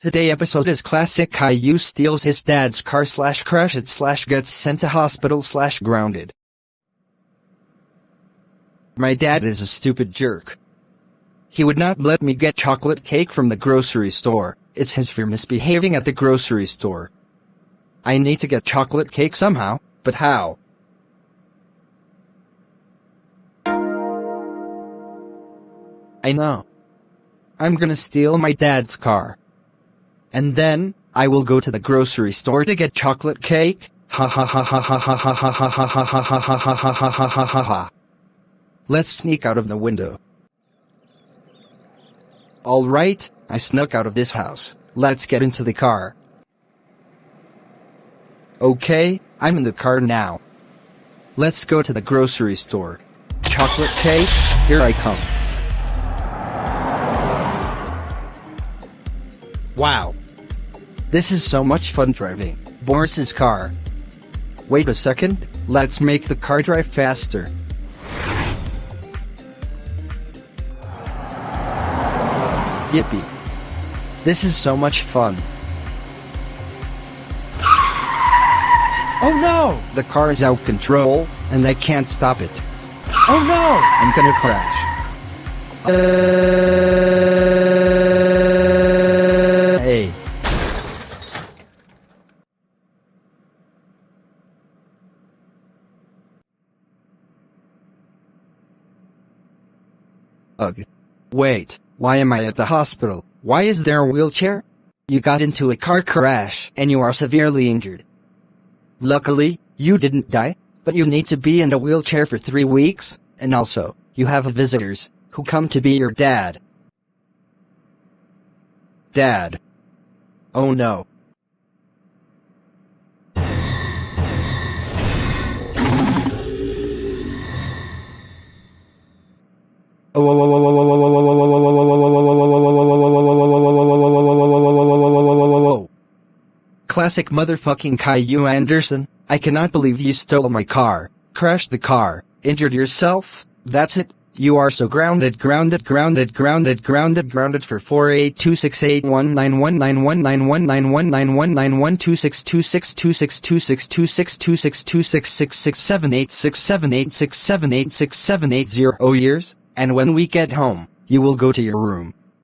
Today episode is classic Caillou steals his dad's car / crash it / gets sent to hospital / grounded. My dad is a stupid jerk. He would not let me get chocolate cake from the grocery store. It's his for misbehaving at the grocery store. I need to get chocolate cake somehow, but how? I know. I'm gonna steal my dad's car. And then, I will go to the grocery store to get chocolate cake. Ha ha ha ha ha ha ha ha ha ha ha ha ha ha ha ha ha ha ha. Let's sneak out of the window. Alright, I snuck out of this house. Let's get into the car. Okay, I'm in the car now. Let's go to the grocery store. Chocolate cake, here I come. Wow. This is so much fun driving Boris's car. Wait a second, let's make the car drive faster. Yippee. This is so much fun. Oh no! The car is out of control, and I can't stop it. Oh no! I'm gonna crash. Hey. Ugh. Wait, why am I at the hospital? Why is there a wheelchair? You got into a car crash and you are severely injured. Luckily, you didn't die, but you need to be in a wheelchair for 3 weeks, and also, you have visitors who come to be your dad. Dad. Oh no. Classic motherfucking Caillou Anderson, I cannot believe you stole my car, crashed the car, injured yourself, that's it, you are so grounded for 482681919191919191926262626262626262666786786786786780 years, and when we get home, you will go to your room,